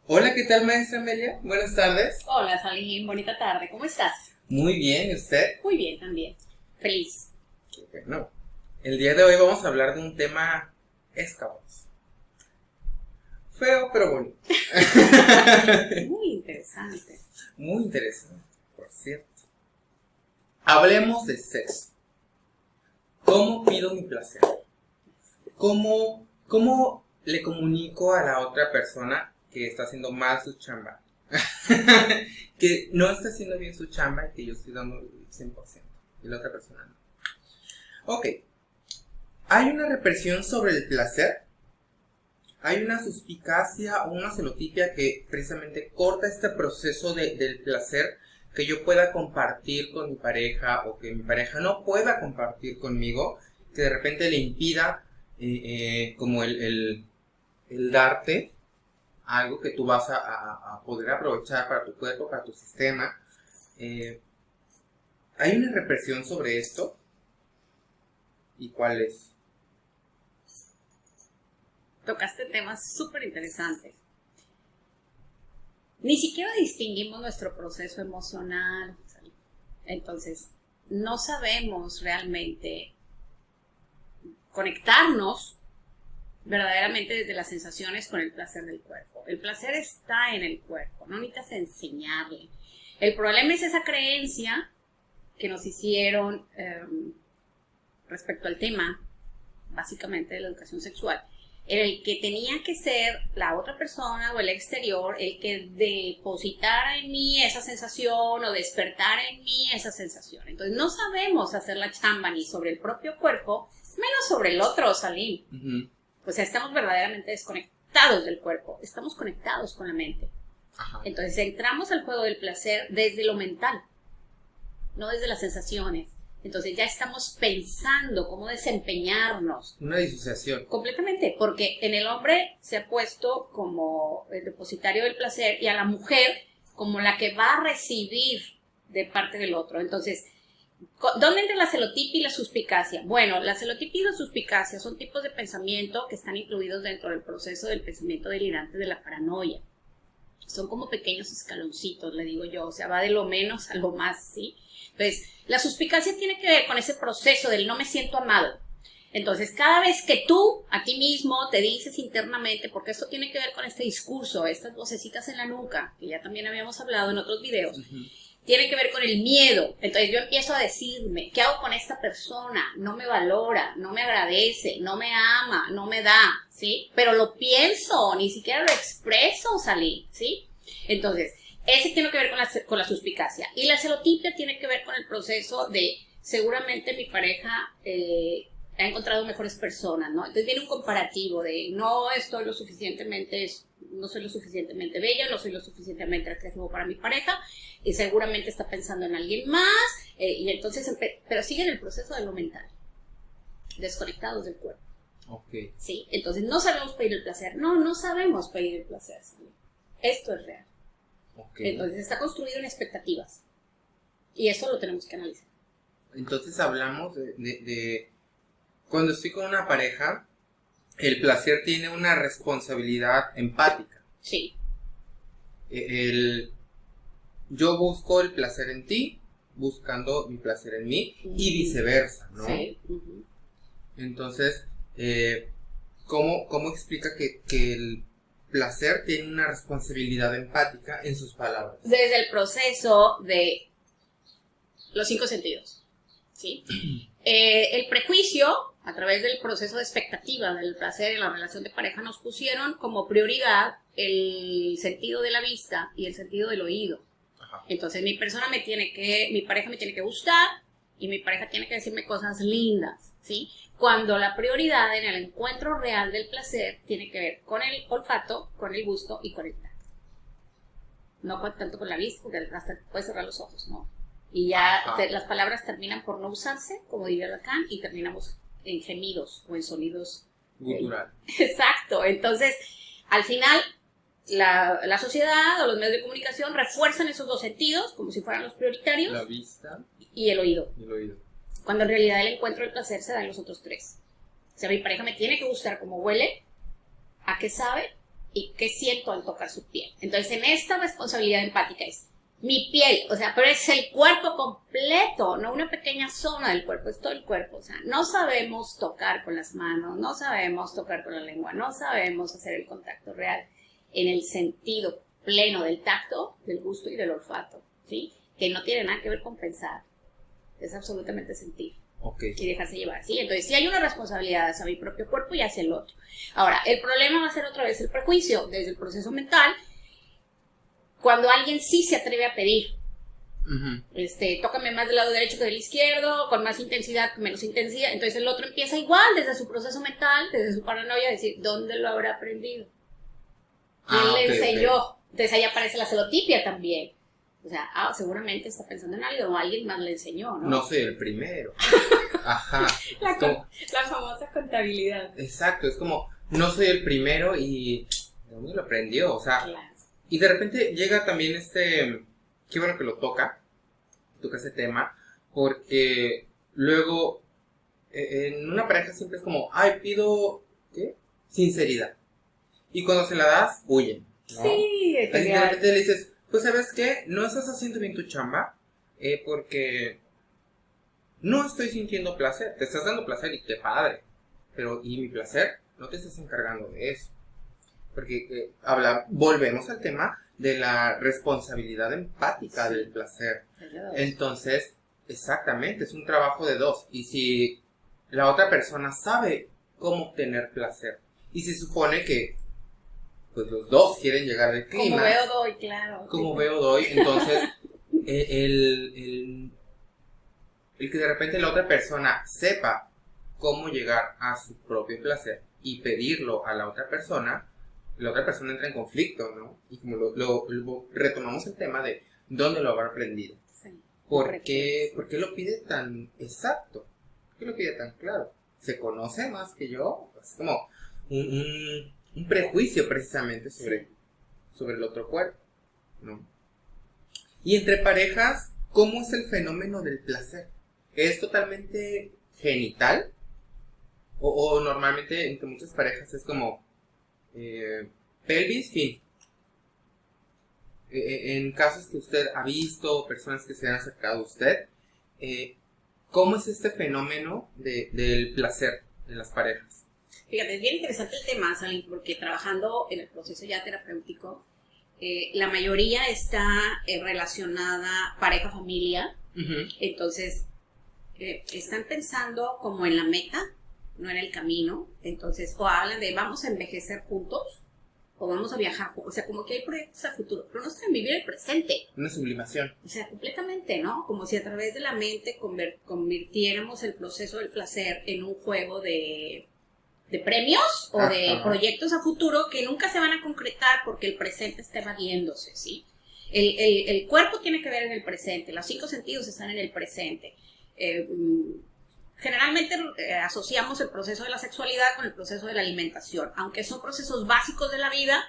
Hola, ¿qué tal, maestra Amelia? Buenas tardes. Hola, Salim, bonita tarde, ¿cómo estás? Muy bien, ¿y usted? Muy bien también, feliz. Qué bueno. El día de hoy vamos a hablar de un tema escabroso. Feo, pero bonito. Muy interesante. Muy interesante, por cierto. Hablemos de sexo. ¿Cómo pido mi placer? ¿Cómo le comunico a la otra persona que está haciendo mal su chamba? Que no está haciendo bien su chamba y que yo estoy dando el 100% y la otra persona no. Ok. Hay una represión sobre el placer. Hay una suspicacia o una celotipia que precisamente corta este proceso del placer que yo pueda compartir con mi pareja o que mi pareja no pueda compartir conmigo, que de repente le impida como el darte algo que tú vas a poder aprovechar para tu cuerpo, para tu sistema. ¿Hay una represión sobre esto? ¿Y cuál es? Tocaste temas súper interesantes. Ni siquiera distinguimos nuestro proceso emocional. Entonces, no sabemos realmente conectarnos verdaderamente desde las sensaciones con el placer del cuerpo. El placer está en el cuerpo, no necesitas enseñarle. El problema es esa creencia que nos hicieron respecto al tema, básicamente de la educación sexual, en el que tenía que ser la otra persona o el exterior el que depositara en mí esa sensación o despertara en mí esa sensación. Entonces no sabemos hacer la chamba ni sobre el propio cuerpo, menos sobre el otro, Salim. Uh-huh. O sea, estamos verdaderamente desconectados del cuerpo, estamos conectados con la mente. Ajá. Entonces entramos al juego del placer desde lo mental, no desde las sensaciones. Entonces ya estamos pensando cómo desempeñarnos. Una disociación. Completamente, porque en el hombre se ha puesto como el depositario del placer y a la mujer como la que va a recibir de parte del otro. Entonces, ¿dónde entra la celotipia y la suspicacia? Bueno, la celotipia y la suspicacia son tipos de pensamiento que están incluidos dentro del proceso del pensamiento delirante de la paranoia. Son como pequeños escaloncitos, le digo yo, o sea, va de lo menos a lo más, ¿sí? Entonces, la suspicacia tiene que ver con ese proceso del no me siento amado. Entonces, cada vez que tú a ti mismo te dices internamente, porque esto tiene que ver con este discurso, estas vocecitas en la nuca, que ya también habíamos hablado en otros videos, Uh-huh. tiene que ver con el miedo. Entonces yo empiezo a decirme, ¿qué hago con esta persona? No me valora, no me agradece, no me ama, no me da, ¿sí? Pero lo pienso, ni siquiera lo expreso, Salí, ¿sí? Entonces, ese tiene que ver con la suspicacia. Y la celotipia tiene que ver con el proceso de, seguramente mi pareja ha encontrado mejores personas, ¿no? Entonces viene un comparativo de, no soy lo suficientemente bella, no soy lo suficientemente atractivo para mi pareja, y seguramente está pensando en alguien más, y entonces, pero sigue en el proceso de lo mental, desconectados del cuerpo. Ok. ¿Sí? Entonces no sabemos pedir el placer, no sabemos pedir el placer, ¿sí? Esto es real. Okay. Entonces está construido en expectativas, y eso lo tenemos que analizar. Entonces hablamos de cuando estoy con una pareja, el placer tiene una responsabilidad empática. Sí. Yo busco el placer en ti, buscando mi placer en mí, y viceversa, ¿no? Sí. Uh-huh. Entonces, ¿cómo explica que el placer tiene una responsabilidad empática en sus palabras? Desde el proceso de los 5 sentidos, ¿sí? El prejuicio, a través del proceso de expectativa del placer en la relación de pareja, nos pusieron como prioridad el sentido de la vista y el sentido del oído. Ajá. Entonces mi pareja me tiene que gustar y mi pareja tiene que decirme cosas lindas, ¿sí? Cuando la prioridad en el encuentro real del placer tiene que ver con el olfato, con el gusto y con el tacto. No tanto con la vista, porque hasta puedes cerrar los ojos, ¿no? Y ya las palabras terminan por no usarse, como diría Lacan, y terminamos en gemidos o en sonidos gutural. Exacto. Entonces, al final, la sociedad o los medios de comunicación refuerzan esos dos sentidos como si fueran los prioritarios. La vista y el oído. Y el oído. Cuando en realidad el encuentro del placer se da en los otros tres. O sea, mi pareja me tiene que gustar cómo huele, a qué sabe y qué siento al tocar su piel. Entonces, en esta responsabilidad empática es mi piel, o sea, pero es el cuerpo completo, no una pequeña zona del cuerpo, es todo el cuerpo. O sea, no sabemos tocar con las manos, no sabemos tocar con la lengua, no sabemos hacer el contacto real en el sentido pleno del tacto, del gusto y del olfato, ¿sí? Que no tiene nada que ver con pensar, es absolutamente sentir. Okay. Y dejarse llevar, ¿sí? Entonces, si hay una responsabilidad hacia mi propio cuerpo y hacia el otro. Ahora, el problema va a ser otra vez el prejuicio desde el proceso mental. Cuando alguien sí se atreve a pedir, tócame más del lado derecho que del izquierdo, con más intensidad, con menos intensidad, entonces el otro empieza igual desde su proceso mental, desde su paranoia, a decir, ¿dónde lo habrá aprendido? ¿Quién le enseñó? Okay. Entonces ahí aparece la celotipia también. O sea, seguramente está pensando en algo o alguien más le enseñó, ¿no? No soy el primero. Ajá. La famosa contabilidad. Exacto, es como, no soy el primero y ¿de dónde lo aprendió? O sea, claro. Y de repente llega también qué bueno que lo toca ese tema, porque luego en una pareja siempre es como, ay, pido, ¿qué? Sinceridad. Y cuando se la das, huyen, ¿no? Sí, es así de repente le dices, pues, ¿sabes qué? No estás haciendo bien tu chamba, porque no estoy sintiendo placer. Te estás dando placer y qué padre. Pero, ¿y mi placer? No te estás encargando de eso. Porque volvemos al tema de la responsabilidad empática del placer. Entonces, exactamente, es un trabajo de dos. Y si la otra persona sabe cómo obtener placer, y se supone que pues los dos quieren llegar al clima. Como veo doy, claro. Como veo doy, entonces el que de repente la otra persona sepa cómo llegar a su propio placer y pedirlo a la otra persona entra en conflicto, ¿no? Y como lo retomamos el tema de dónde lo habrá aprendido. Sí. ¿Por qué lo pide tan exacto? ¿Por qué lo pide tan claro? ¿Se conoce más que yo? Es como un prejuicio precisamente sobre el otro cuerpo, ¿no? Y entre parejas, ¿cómo es el fenómeno del placer? ¿Es totalmente genital? O normalmente entre muchas parejas es como pelvis, fin. En casos que usted ha visto, personas que se han acercado a usted, ¿cómo es este fenómeno del placer en las parejas? Fíjate, es bien interesante el tema, Sally, porque trabajando en el proceso ya terapéutico, la mayoría está relacionada pareja-familia. Entonces, están pensando como en la meta, no en el camino. Entonces, o hablan de vamos a envejecer juntos, o vamos a viajar, o sea, como que hay proyectos a futuro, pero no están en vivir el presente. Una sublimación. O sea, completamente, ¿no? Como si a través de la mente convirtiéramos el proceso del placer en un juego de premios o de proyectos a futuro que nunca se van a concretar porque el presente está evadiéndose, ¿sí? El cuerpo tiene que ver en el presente, los 5 sentidos están en el presente. Generalmente asociamos el proceso de la sexualidad con el proceso de la alimentación, aunque son procesos básicos de la vida,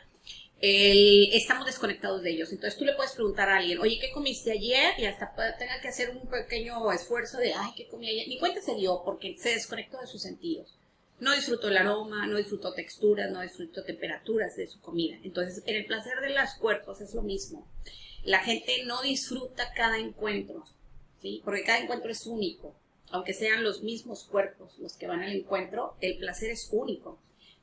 estamos desconectados de ellos. Entonces tú le puedes preguntar a alguien, oye, ¿qué comiste ayer? Y hasta tenga que hacer un pequeño esfuerzo de, ay, ¿qué comí ayer? Ni cuenta se dio porque se desconectó de sus sentidos. No disfrutó el aroma, no disfrutó texturas, no disfrutó temperaturas de su comida. Entonces, en el placer de los cuerpos es lo mismo. La gente no disfruta cada encuentro, ¿sí? Porque cada encuentro es único. Aunque sean los mismos cuerpos los que van al encuentro, el placer es único.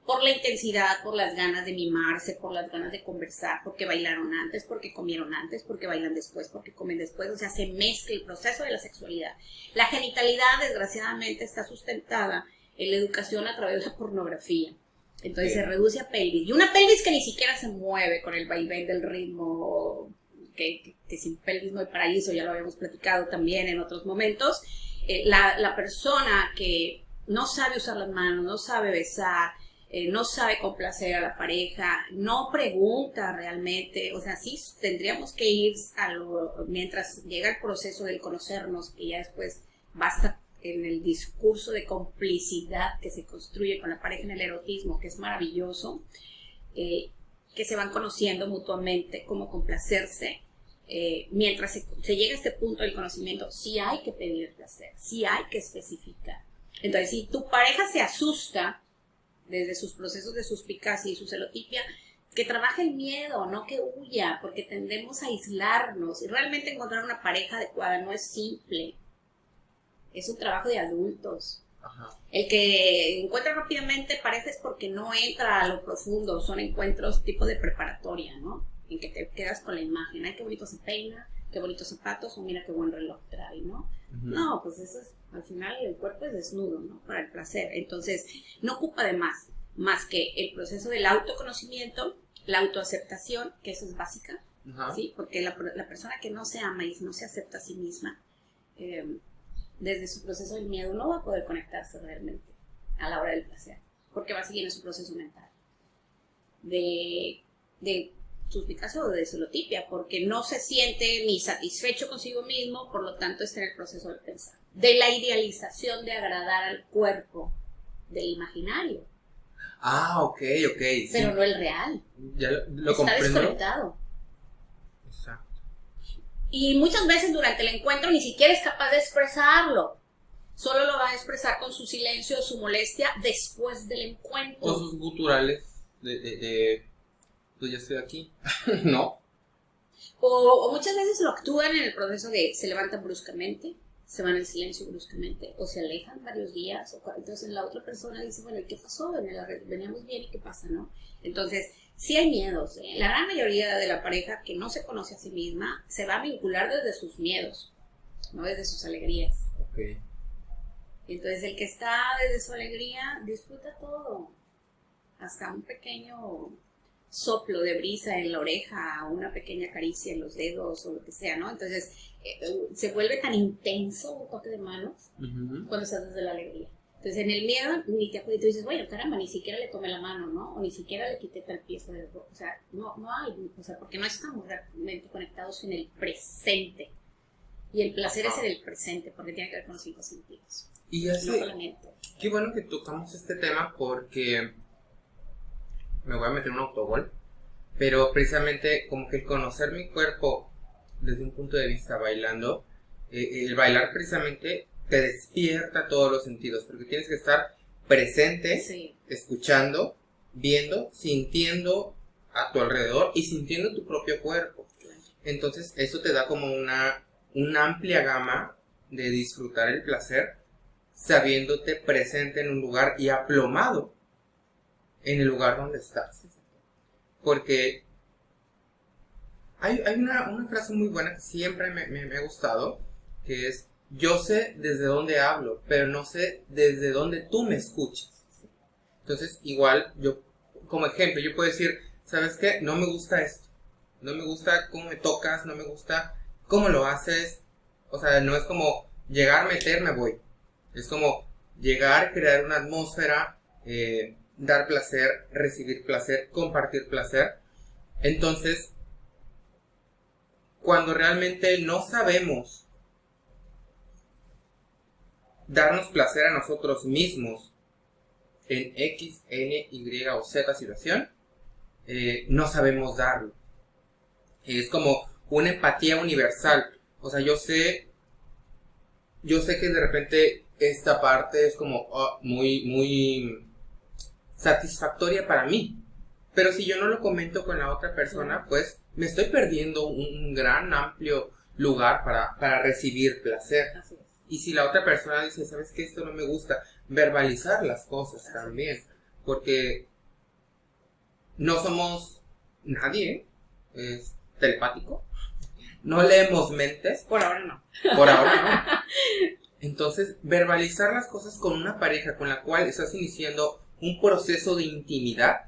Por la intensidad, por las ganas de mimarse, por las ganas de conversar, porque bailaron antes, porque comieron antes, porque bailan después, porque comen después. O sea, se mezcla el proceso de la sexualidad. La genitalidad, desgraciadamente, está sustentada en la educación a través de la pornografía. Entonces se reduce a pelvis. Y una pelvis que ni siquiera se mueve con el vaivén del ritmo, que sin pelvis no hay paraíso, ya lo habíamos platicado también en otros momentos. La persona que no sabe usar las manos, no sabe besar, no sabe complacer a la pareja, no pregunta realmente, o sea, sí tendríamos que ir mientras llega el proceso del conocernos, que ya después basta en el discurso de complicidad que se construye con la pareja en el erotismo, que es maravilloso, que se van conociendo mutuamente, cómo complacerse. Mientras se llega a este punto del conocimiento, sí hay que pedir placer, sí hay que especificar. Entonces, si tu pareja se asusta desde sus procesos de suspicacia y su celotipia, que trabaje el miedo, no que huya, porque tendemos a aislarnos. Y realmente encontrar una pareja adecuada no es simple. Es un trabajo de adultos. Ajá. El que encuentra rápidamente pareja es porque no entra a lo profundo. Son encuentros tipo de preparatoria, ¿no? En que te quedas con la imagen. Ay, qué bonito se peina, qué bonitos zapatos, o mira qué buen reloj trae, ¿no? No, pues eso es, al final el cuerpo es desnudo, ¿no? Para el placer. Entonces, no ocupa de más que el proceso del autoconocimiento, la autoaceptación, que eso es básica, ¿sí? Porque la persona que no se ama y no se acepta a sí misma, desde su proceso del miedo no va a poder conectarse realmente a la hora del placer, porque va a seguir en su proceso mental de suspicacia o de celotipia, porque no se siente ni satisfecho consigo mismo, por lo tanto está en el proceso de pensar, de la idealización de agradar al cuerpo del imaginario. Ah, ok, sí. Pero no el real. Ya lo está comprendo. Desconectado. Exacto. Y muchas veces durante el encuentro ni siquiera es capaz de expresarlo. Solo lo va a expresar con su silencio o su molestia después del encuentro. O sus guturales pues ya estoy aquí, ¿no? O muchas veces lo actúan en el proceso de se levantan bruscamente, se van al silencio bruscamente, o se alejan varios días, entonces la otra persona dice, bueno, ¿y qué pasó? Veníamos bien, ¿y qué pasa, no? Entonces, sí hay miedos, ¿eh? La gran mayoría de la pareja que no se conoce a sí misma se va a vincular desde sus miedos, no desde sus alegrías. Ok. Entonces, el que está desde su alegría disfruta todo, hasta un pequeño soplo de brisa en la oreja, una pequeña caricia en los dedos o lo que sea, ¿no? Entonces se vuelve tan intenso un toque de manos cuando estás desde la alegría. Entonces en el miedo ni te acuerdas, tú dices, bueno, caramba, ni siquiera le tomé la mano, ¿no? O ni siquiera le quité tal pieza del o sea, no hay, o sea, porque no estamos realmente conectados en el presente. Y el placer es en el presente, porque tiene que ver con los 5 sentidos. Y así, qué bueno que tocamos este tema porque me voy a meter un autogol, pero precisamente como que el conocer mi cuerpo desde un punto de vista bailando, el bailar precisamente te despierta todos los sentidos, porque tienes que estar presente, sí, escuchando, viendo, sintiendo a tu alrededor y sintiendo tu propio cuerpo. Entonces eso te da como una amplia gama de disfrutar el placer, sabiéndote presente en un lugar y aplomado en el lugar donde estás. Porque hay una frase muy buena que siempre me ha gustado, que es, yo sé desde dónde hablo, pero no sé desde dónde tú me escuchas. Entonces, igual, yo, como ejemplo, yo puedo decir, ¿sabes qué? No me gusta esto. No me gusta cómo me tocas, no me gusta cómo lo haces. O sea, no es como llegar, meterme, voy. Es como llegar, crear una atmósfera, dar placer, recibir placer, compartir placer. Entonces, cuando realmente no sabemos darnos placer a nosotros mismos en X, N, Y o Z situación, no sabemos darlo. Es como una empatía universal. O sea, yo sé que de repente esta parte es como muy satisfactoria para mí. Pero si yo no lo comento con la otra persona, pues me estoy perdiendo un gran, amplio lugar para recibir placer. así es. Y si la otra persona dice, ¿sabes qué? Esto no me gusta, verbalizar las cosas también. Porque no somos nadie, es telepático. No leemos mentes. Por ahora no. Por ahora no. Entonces, verbalizar las cosas con una pareja con la cual estás iniciando un proceso de intimidad,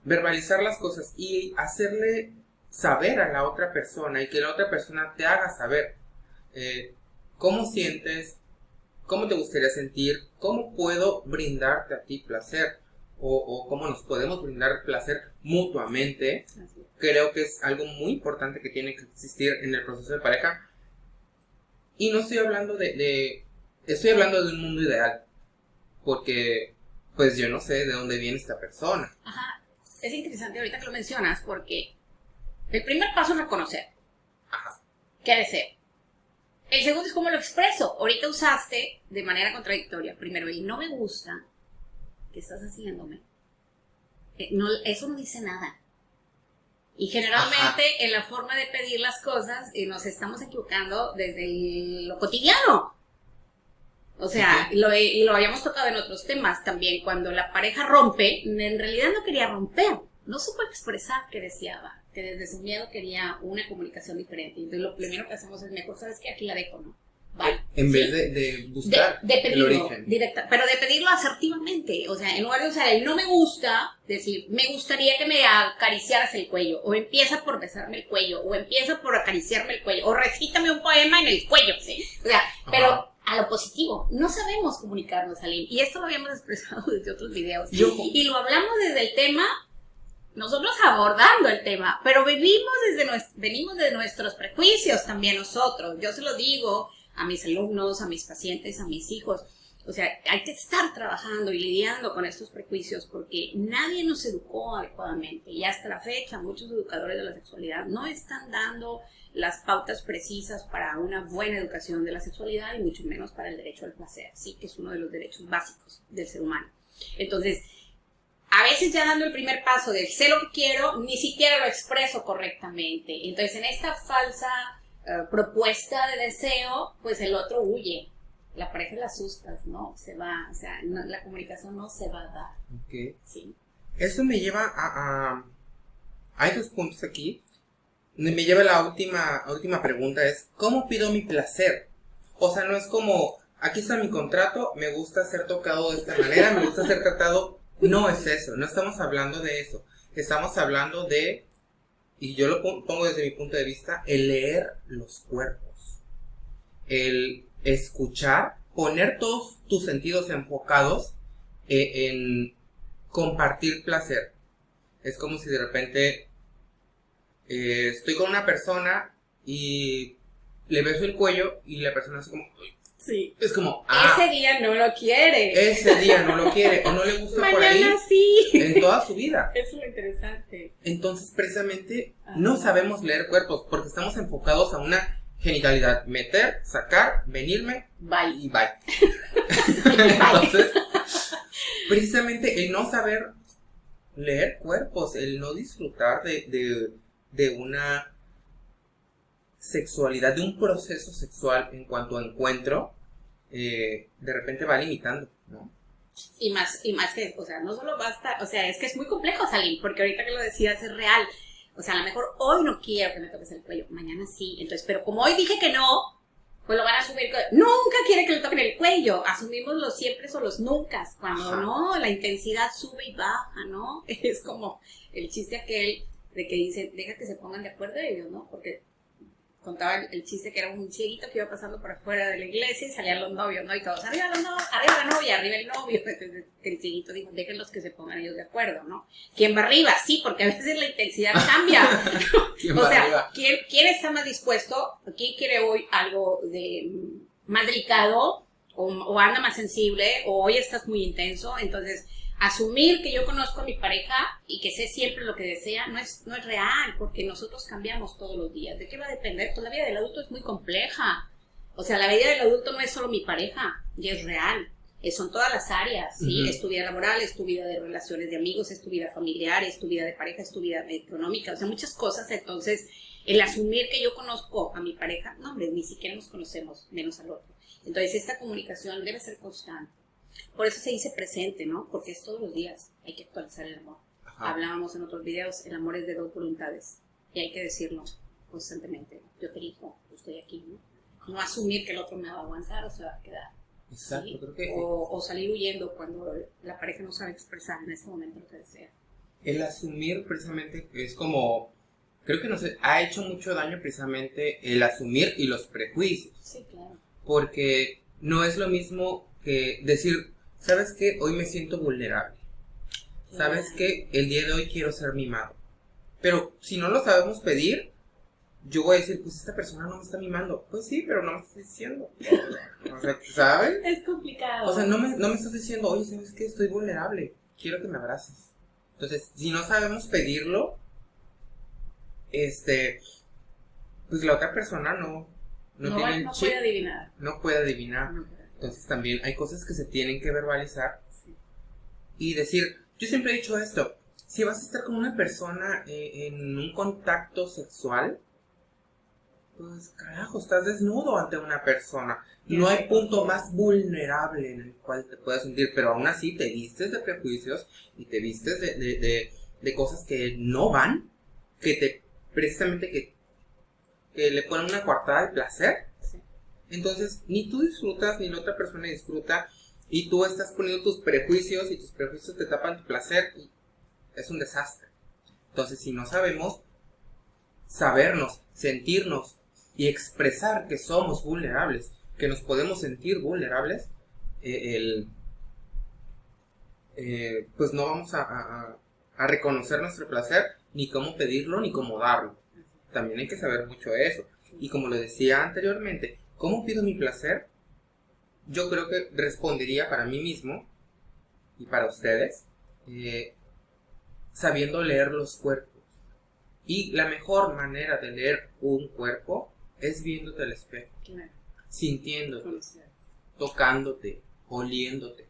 verbalizar las cosas y hacerle saber a la otra persona y que la otra persona te haga saber cómo sientes, cómo te gustaría sentir, cómo puedo brindarte a ti placer o cómo nos podemos brindar placer mutuamente. Creo que es algo muy importante que tiene que existir en el proceso de pareja. Y no estoy hablando estoy hablando de un mundo ideal, porque pues yo no sé de dónde viene esta persona. Ajá, es interesante ahorita que lo mencionas, porque el primer paso es reconocer. Ajá. ¿Qué deseo? El segundo es cómo lo expreso. Ahorita usaste de manera contradictoria. Primero, el no me gusta que estás haciéndome. No, eso no dice nada. Y generalmente en la forma de pedir las cosas nos estamos equivocando desde lo cotidiano. O sea, y lo habíamos tocado en otros temas también. Cuando la pareja rompe, en realidad no quería romper. No supo expresar qué deseaba. Que desde su miedo quería una comunicación diferente. Entonces lo primero que hacemos es mejor, ¿sabes qué? Aquí la dejo, ¿no? Vale. En vez de buscar de pedirlo, el origen. pero de pedirlo asertivamente. O sea, en lugar de usar el no me gusta, decir, me gustaría que me acariciaras el cuello. O empieza por besarme el cuello. O empieza por acariciarme el cuello. O recítame un poema en el cuello, ¿sí? O sea, pero a lo positivo. No sabemos comunicarnos, Aline. Y esto lo habíamos expresado desde otros videos. Y lo hablamos desde el tema, nosotros abordando el tema, pero venimos de nuestros prejuicios también nosotros. Yo se lo digo a mis alumnos, a mis pacientes, a mis hijos. O sea, hay que estar trabajando y lidiando con estos prejuicios porque nadie nos educó adecuadamente. Y hasta la fecha, muchos educadores de la sexualidad no están dando las pautas precisas para una buena educación de la sexualidad y mucho menos para el derecho al placer, sí, que es uno de los derechos básicos del ser humano. Entonces, a veces ya dando el primer paso del sé lo que quiero, ni siquiera lo expreso correctamente. Entonces, en esta falsa propuesta de deseo, pues el otro huye. La pareja la asustas, ¿no? Se va, o sea, no, la comunicación no se va a dar. Ok. Sí. Eso me lleva hay dos puntos aquí. Me lleva a la última pregunta, es ¿cómo pido mi placer? O sea, no es como, aquí está mi contrato, me gusta ser tocado de esta manera, me gusta ser tratado. No es eso, no estamos hablando de eso. Estamos hablando de, y yo lo pongo desde mi punto de vista, el leer los cuerpos. El escuchar, poner todos tus sentidos enfocados en compartir placer. Es como si de repente estoy con una persona y le beso el cuello y la persona hace como... Sí. Es como... ese día no lo quiere. Ese día no lo quiere o no le gusta por ahí. Mañana sí. En toda su vida. Eso es lo interesante. Entonces, precisamente, no sabemos leer cuerpos porque estamos enfocados a una genitalidad. Meter, sacar, venirme, bye. Y bye. Entonces, precisamente el no saber leer cuerpos, el no disfrutar de una sexualidad, de un proceso sexual en cuanto a encuentro, de repente va limitando, ¿no? Y más que, o sea, no solo basta, o sea, es que es muy complejo salir, porque ahorita que lo decías es real. O sea, a lo mejor hoy no quiero que me toques el cuello, mañana sí. Entonces, pero como hoy dije que no, pues lo van a asumir que nunca quiere que le toquen el cuello. Asumimos los siempre o los nunca, cuando no, la intensidad sube y baja, ¿no? Es como el chiste aquel de que dice, deja que se pongan de acuerdo ellos, ¿no? Porque contaba el chiste que era un cieguito que iba pasando por afuera de la iglesia y salían los novios, ¿no? Y todos, arriba los novios, arriba la novia, arriba el novio. Entonces el cieguito dijo, déjenlos que se pongan ellos de acuerdo, ¿no? ¿Quién va arriba? Sí, porque a veces la intensidad cambia. O sea, ¿quién está más dispuesto? ¿Quién quiere hoy algo más delicado? O anda más sensible, o hoy estás muy intenso. Entonces, asumir que yo conozco a mi pareja y que sé siempre lo que desea no es real, porque nosotros cambiamos todos los días. ¿De qué va a depender? Pues la vida del adulto es muy compleja. O sea, la vida del adulto no es solo mi pareja, y es real. Son todas las áreas, ¿sí? Uh-huh. Es tu vida laboral, es tu vida de relaciones de amigos, es tu vida familiar, es tu vida de pareja, es tu vida económica, o sea, muchas cosas. Entonces, el asumir que yo conozco a mi pareja, no, hombre, ni siquiera nos conocemos, menos al otro. Entonces, esta comunicación debe ser constante. Por eso se dice presente, ¿no? Porque es todos los días, hay que actualizar el amor. Ajá. Hablábamos en otros videos, el amor es de dos voluntades, y hay que decirlo constantemente. Yo te elijo, yo estoy aquí, ¿no? No asumir que el otro me va a aguantar o se va a quedar. Exacto, ¿sí? Creo que... O salir huyendo cuando la pareja no sabe expresar en ese momento lo que desea. El asumir precisamente es como... Creo que nos ha hecho mucho daño precisamente el asumir y los prejuicios. Sí, claro. Porque no es lo mismo que decir, ¿sabes qué? Hoy me siento vulnerable. Claro. ¿Sabes qué? El día de hoy quiero ser mimado. Pero si no lo sabemos pedir, yo voy a decir, pues esta persona no me está mimando. Pues sí, pero no me está diciendo. O sea, ¿sabes? Es complicado. O sea, no me estás diciendo, oye, ¿sabes qué? Estoy vulnerable. Quiero que me abraces. Entonces, si no sabemos pedirlo, pues la otra persona no tiene el chip. Puede adivinar. No puede adivinar. Entonces también hay cosas que se tienen que verbalizar. Sí. Y decir, yo siempre he dicho esto, si vas a estar con una persona en un contacto sexual, pues carajo, estás desnudo ante una persona. No hay punto más vulnerable en el cual te puedas sentir, pero aún así te vistes de prejuicios y te vistes de cosas que no van, precisamente que le ponen una coartada al placer. Sí. Entonces, ni tú disfrutas, ni la otra persona disfruta, y tú estás poniendo tus prejuicios, y tus prejuicios te tapan tu placer, y es un desastre. Entonces, si no sabemos sabernos, sentirnos, y expresar que somos vulnerables, que nos podemos sentir vulnerables, pues no vamos a reconocer nuestro placer, ni cómo pedirlo, ni cómo darlo. También hay que saber mucho eso. Y como lo decía anteriormente, ¿cómo pido mi placer? Yo creo que respondería para mí mismo y para ustedes, sabiendo leer los cuerpos. Y la mejor manera de leer un cuerpo es viéndote al espejo, Claro. sintiéndote, Conocer. tocándote, oliéndote,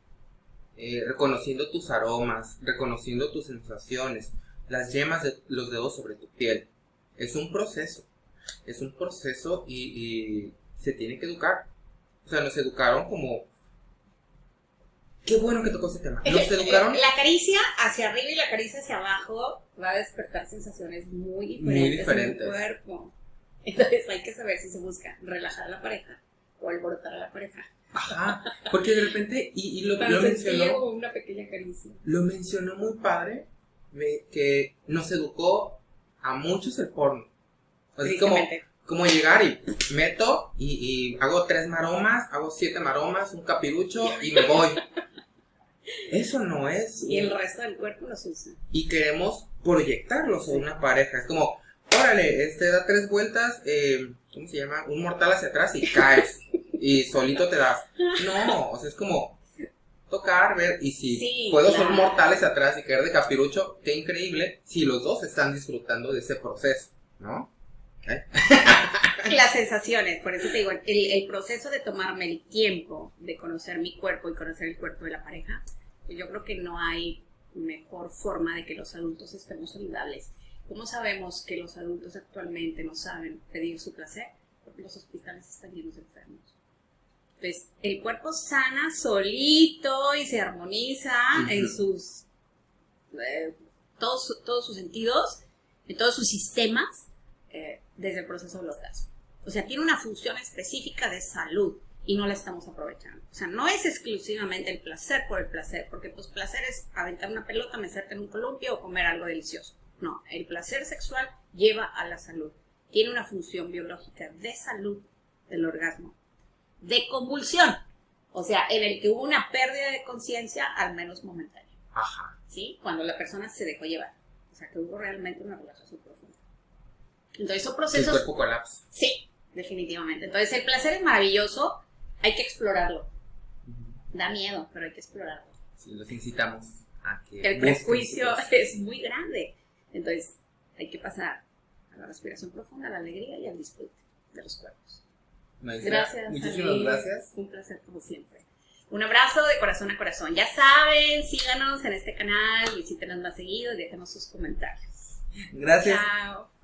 reconociendo tus aromas, reconociendo tus sensaciones, las yemas de los dedos sobre tu piel. Es un proceso y se tiene que educar. O sea, nos educaron como... Qué bueno que tocó ese tema. Nos educaron... La caricia hacia arriba y la caricia hacia abajo va a despertar sensaciones muy diferentes en el cuerpo. Entonces hay que saber si se busca relajar a la pareja o alborotar a la pareja. Ajá, porque de repente, y lo mencionó como una pequeña caricia. Lo mencionó muy padre, que nos educó a muchos el porno. Así como llegar y meto y hago 3 maromas, hago 7 maromas, un capirucho y me voy. Eso no es. Y el resto del cuerpo los usa. Y queremos proyectarlo sobre una pareja. Es como, órale, da 3 vueltas, ¿cómo se llama? Un mortal hacia atrás y caes. Y solito te das. No, o sea, es como tocar, ver, y si puedo ser mortal hacia atrás y caer de capirucho, qué increíble, si los dos están disfrutando de ese proceso, ¿no? Las sensaciones, por eso te digo, el proceso de tomarme el tiempo de conocer mi cuerpo y conocer el cuerpo de la pareja, yo creo que no hay mejor forma de que los adultos estemos saludables. ¿Cómo sabemos que los adultos actualmente no saben pedir su placer? Porque los hospitales están llenos de enfermos. Entonces, el cuerpo sana solito y se armoniza en sus todos sus sentidos, en todos sus sistemas, desde el proceso del orgasmo. O sea, tiene una función específica de salud y no la estamos aprovechando. O sea, no es exclusivamente el placer por el placer, porque pues placer es aventar una pelota, meterte en un columpio o comer algo delicioso. No, el placer sexual lleva a la salud. Tiene una función biológica de salud del orgasmo, de convulsión, o sea, en el que hubo una pérdida de conciencia, al menos momentánea. Ajá. ¿Sí? Cuando la persona se dejó llevar. O sea, que hubo realmente una relajación profunda. Entonces, son procesos... El cuerpo colapsa. Sí, definitivamente. Entonces, el placer es maravilloso, hay que explorarlo. Da miedo, pero hay que explorarlo. Sí, los incitamos a que... El prejuicio es muy grande. Entonces, hay que pasar a la respiración profunda, a la alegría y al disfrute de los cuerpos. Gracias. Muchísimas gracias. Un placer como siempre. Un abrazo de corazón a corazón. Ya saben, síganos en este canal, visítenos más seguido y déjenos sus comentarios. Gracias. Chao.